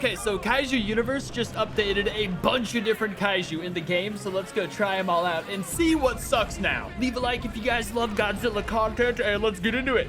Okay, so Kaiju Universe just updated a bunch of different kaiju in the game, so let's go try them all out and see what sucks now. Leave a like if you guys love Godzilla content, and let's get into it.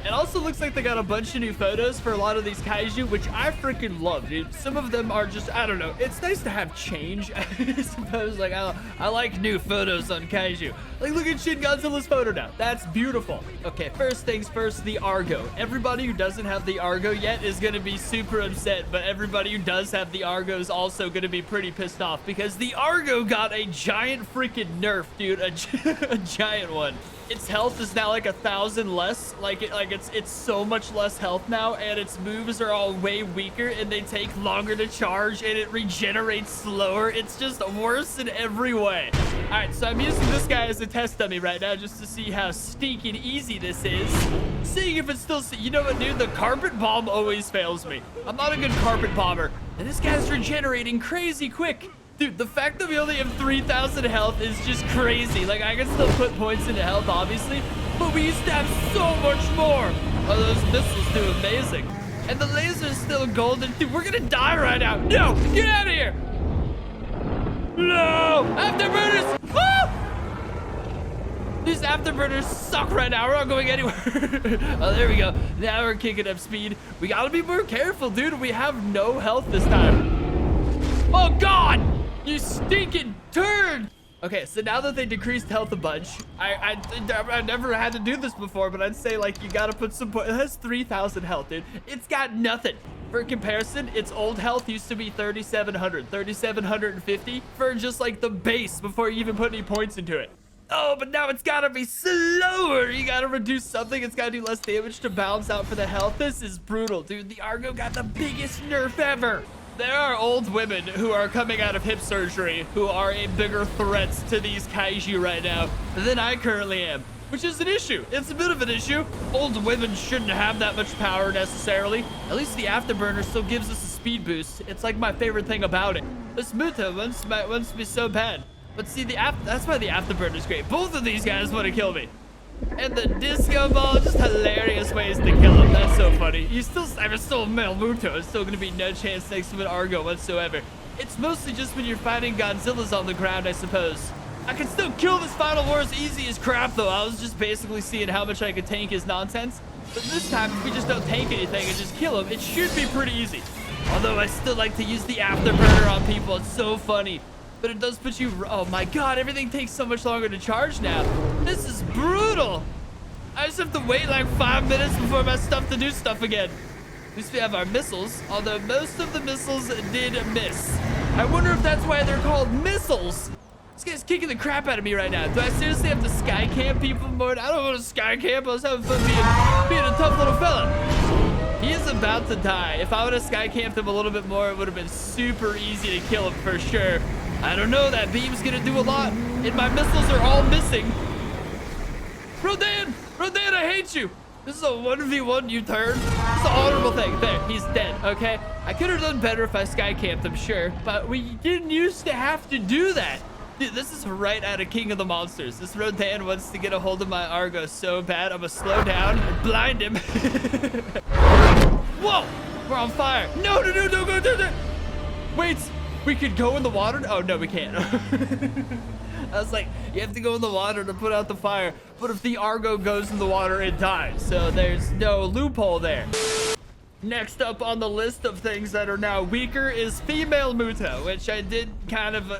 It also looks like they got a bunch of new photos for a lot of these kaiju, which I freaking love, dude. Some of them are just, I don't know, it's nice to have change, I suppose. Like, I like new photos on kaiju. Like, look at Shin Godzilla's photo now. That's beautiful. Okay, first things first, the Argo. Everybody who doesn't have the Argo yet is gonna be super upset, but everybody who does have the Argo is also gonna be pretty pissed off because the Argo got a giant freaking nerf, dude. A giant one. Its health is now like 1,000 less. It's so much less health now, and its moves are all way weaker, and they take longer to charge, and it regenerates slower. It's just worse in every way. All right, so I'm using this guy as a test dummy right now just to see how stinking easy this is. Seeing if it's still, you know what, dude? The carpet bomb always fails me. I'm not a good carpet bomber, and this guy's regenerating crazy quick. Dude, the fact that we only have 3,000 health is just crazy. Like, I can still put points into health, obviously, but we used to have so much more. Oh, those missiles do amazing. And the laser's still golden. Dude, we're gonna die right now. No, get out of here. No, afterburners. Ah! These afterburners suck right now. We're not going anywhere. Oh, there we go. Now we're kicking up speed. We gotta be more careful, dude. We have no health this time. Oh, God. You stinking turd! Okay, so now that they decreased health a bunch, I never had to do this before, but I'd say, like, you gotta put some point. It has 3,000 health, dude. It's got nothing. For comparison, its old health used to be 3,700, 3,750 for just, like, the base before you even put any points into it. Oh, but now it's gotta be slower. You gotta reduce something. It's gotta do less damage to balance out for the health. This is brutal, dude. The Argo got the biggest nerf ever. There are old women who are coming out of hip surgery who are a bigger threat to these kaiju right now than I currently am, which is an issue. It's a bit of an issue. Old women shouldn't have that much power necessarily. At least the afterburner still gives us a speed boost. It's like my favorite thing about it. This Muta wants to be so bad. But see, that's why the afterburner is great. Both of these guys want to kill me. And the disco ball, just hilarious ways to kill him. That's so funny. I'm still male Muto. It's still gonna be no chance next to an Argo whatsoever. It's mostly just when you're fighting Godzillas on the ground, I suppose. I can still kill this Final War as easy as crap, though. I was just basically seeing how much I could tank his nonsense. But this time, if we just don't tank anything and just kill him, it should be pretty easy. Although I still like to use the afterburner on people. It's so funny. But it does put you, oh my God, everything takes so much longer to charge now. This is brutal. I just have to wait like 5 minutes before my stuff to do stuff again. At least we have our missiles, although most of the missiles did miss. I wonder if that's why they're called missiles. This guy's kicking the crap out of me right now. Do I seriously have to sky camp people more? I don't want to sky camp. I was having fun being a tough little fella. He is about to die. If I would have sky camped him a little bit more, it would have been super easy to kill him for sure. I don't know, that beam's gonna do a lot, and my missiles are all missing. Rodan, I hate you. This is a 1v1 U-turn. It's an honorable thing. There, he's dead, okay? I could have done better if I sky camped him, sure, but we didn't used to have to do that. Dude, this is right out of King of the Monsters. This Rodan wants to get a hold of my Argo so bad. I'm gonna slow down and blind him. Whoa, we're on fire. No, don't go do that. Wait. We could go in the water? Oh, no, we can't. I was like, you have to go in the water to put out the fire. But if the Argo goes in the water, it dies. So there's no loophole there. Next up on the list of things that are now weaker is female Muto, which I did kind of,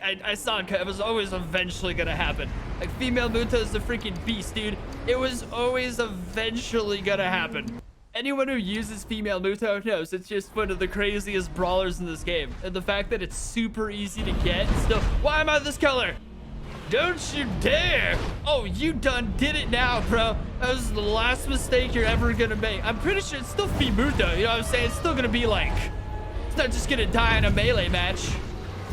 I saw it was always eventually going to happen. Like, female Muto is a freaking beast, dude. It was always eventually going to happen. Anyone who uses female Muto knows it's just one of the craziest brawlers in this game. And the fact that it's super easy to get still. Why am I this color? Don't you dare. Oh, you done did it now, bro. That was the last mistake you're ever gonna make. I'm pretty sure it's still Muto. You know what I'm saying? It's still gonna be like, it's not just gonna die in a melee match.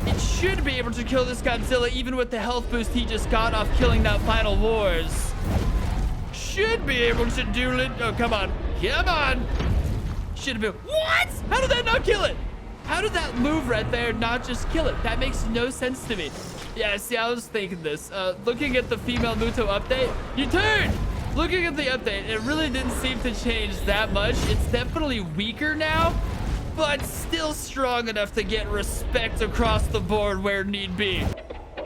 It should be able to kill this Godzilla even with the health boost he just got off killing that Final Wars. Should be able to do it. Oh, come on. Come on. Should have been. What? How did that not kill it? How did that move right there not just kill it? That makes no sense to me. Yeah, see, I was thinking this. Looking at the female Muto update, you turned. Looking at the update, it really didn't seem to change that much. It's definitely weaker now, but still strong enough to get respect across the board where need be.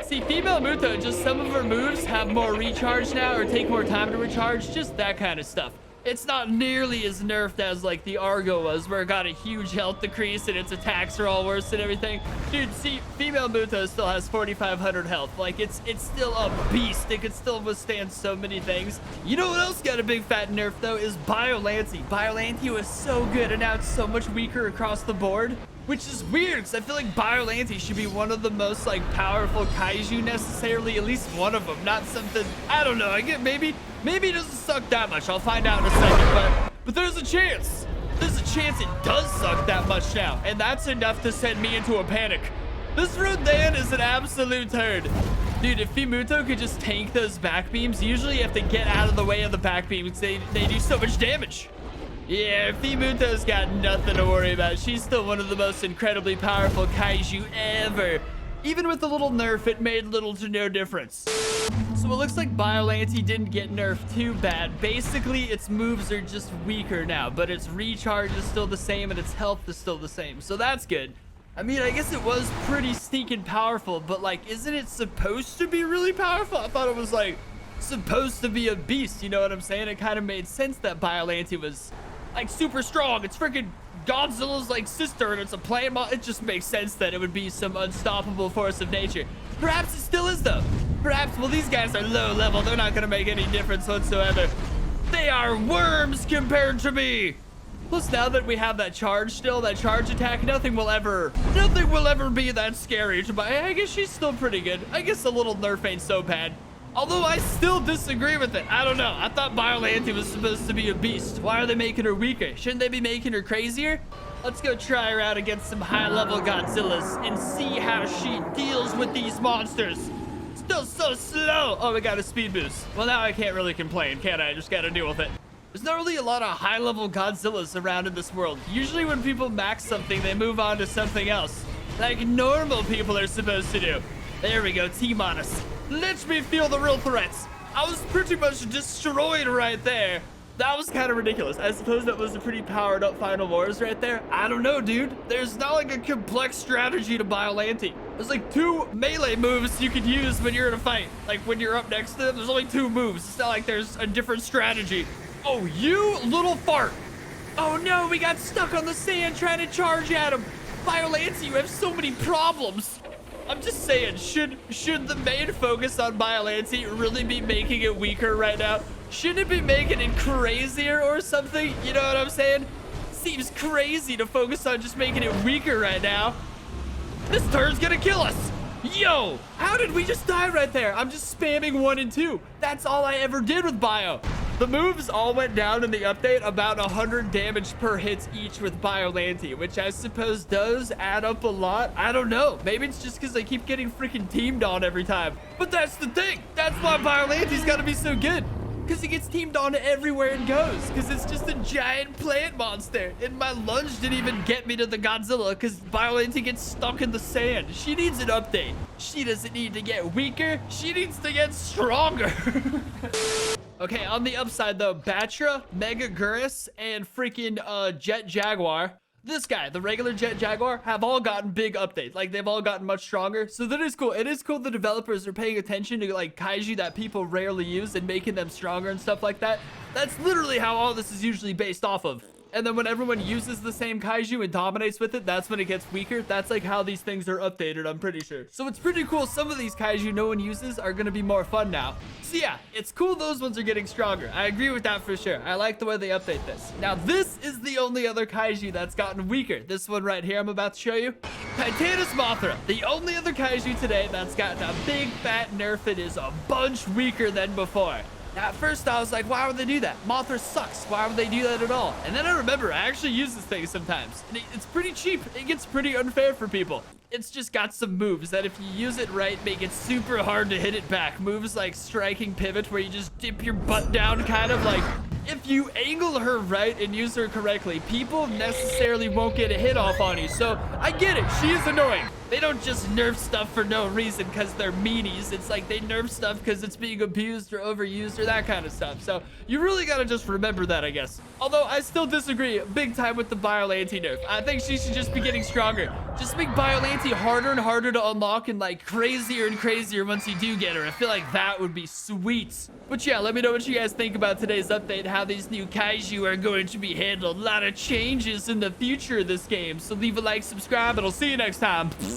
See, female Muto, just some of her moves have more recharge now or take more time to recharge, just that kind of stuff. It's not nearly as nerfed as like the Argo was, where it got a huge health decrease and its attacks are all worse and everything. Dude, see, female Muto still has 4,500 health. Like, it's still a beast. It can still withstand so many things. You know what else got a big fat nerf though is Biollante. Biollante was so good and now it's so much weaker across the board. Which is weird, because I feel like Biollante should be one of the most, like, powerful kaiju necessarily. At least one of them. Not something, I don't know. I get maybe it doesn't suck that much. I'll find out in a second. But there's a chance. There's a chance it does suck that much now. And that's enough to send me into a panic. This Rodan is an absolute turd. Dude, if Fimuto could just tank those back beams, usually you have to get out of the way of the back beams. They do so much damage. Yeah, Fimuto's got nothing to worry about. She's still one of the most incredibly powerful kaiju ever. Even with the little nerf, it made little to no difference. So it looks like Biollante didn't get nerfed too bad. Basically, its moves are just weaker now, but its recharge is still the same and its health is still the same. So that's good. I mean, I guess it was pretty stinking powerful, but like, isn't it supposed to be really powerful? I thought it was like supposed to be a beast, you know what I'm saying? It kind of made sense that Biollante was like super strong. It's freaking Godzilla's like sister and it's a plant mod. It just makes sense that it would be some unstoppable force of nature. Perhaps it still is though. Perhaps, well, these guys are low level. They're not gonna make any difference whatsoever. They are worms compared to me. Plus, now that we have that charge still, that charge attack, nothing will ever be that scary to buy. I guess she's still pretty good. I guess a little nerf ain't so bad. Although I still disagree with it. I don't know. I thought Biollante was supposed to be a beast. Why are they making her weaker? Shouldn't they be making her crazier? Let's go try her out against some high-level Godzillas and see how she deals with these monsters. Still so slow. Oh, we got a speed boost. Well, now I can't really complain, can I? I just gotta deal with it. There's not really a lot of high-level Godzillas around in this world. Usually when people max something, they move on to something else. Like normal people are supposed to do. There we go, T-Monus. Let me feel the real threats. I was pretty much destroyed right there. That was kind of ridiculous. I suppose that was a pretty powered up Final Wars right there. I don't know, dude. There's not like a complex strategy to Biollante. There's like 2 melee moves you could use when you're in a fight. Like when you're up next to them, there's only 2 moves. It's not like there's a different strategy. Oh, you little fart. Oh no, we got stuck on the sand trying to charge at him. Biollante, you have so many problems. I'm just saying, should the main focus on Biollante really be making it weaker right now? Shouldn't it be making it crazier or something? You know what I'm saying? Seems crazy to focus on just making it weaker right now. This turn's gonna kill us. Yo, how did we just die right there? I'm just spamming 1 and 2. That's all I ever did with Bio. The moves all went down in the update about 100 damage per hit each with Biollante, which I suppose does add up a lot. I don't know. Maybe it's just because I keep getting freaking teamed on every time. But that's the thing. That's why Biollante's got to be so good. Because he gets teamed on everywhere it goes. Because it's just a giant plant monster. And my lunge didn't even get me to the Godzilla because Biollante gets stuck in the sand. She needs an update. She doesn't need to get weaker. She needs to get stronger. Okay, on the upside though, Batra, Mega Gurus, and freaking Jet Jaguar. This guy, the regular Jet Jaguar, have all gotten big updates. Like, they've all gotten much stronger. So that is cool. It is cool the developers are paying attention to, like, kaiju that people rarely use and making them stronger and stuff like that. That's literally how all this is usually based off of. And then when everyone uses the same kaiju and dominates with it, that's when it gets weaker. That's like how these things are updated, I'm pretty sure. So it's pretty cool. Some of these kaiju no one uses are going to be more fun now. So yeah, it's cool those ones are getting stronger. I agree with that for sure. I like the way they update this. Now, this is the only other kaiju that's gotten weaker. This one right here I'm about to show you. Titanus Mothra, the only other kaiju today that's gotten a big fat nerf. It is a bunch weaker than before. Now, at first, I was like, why would they do that? Mothra sucks. Why would they do that at all? And then I remember I actually use this thing sometimes. And it's pretty cheap. It gets pretty unfair for people. It's just got some moves that if you use it right, make it super hard to hit it back. Moves like striking pivot where you just dip your butt down, kind of like if you angle her right and use her correctly, people necessarily won't get a hit off on you. So I get it. She is annoying. They don't just nerf stuff for no reason because they're meanies. It's like they nerf stuff because it's being abused or overused or that kind of stuff. So you really got to just remember that, I guess. Although I still disagree big time with the Biolante nerf. I think she should just be getting stronger. Just make Biolante harder and harder to unlock and like crazier and crazier once you do get her. I feel like that would be sweet. But yeah, let me know what you guys think about today's update, how these new kaiju are going to be handled. A lot of changes in the future of this game. So leave a like, subscribe, and I'll see you next time.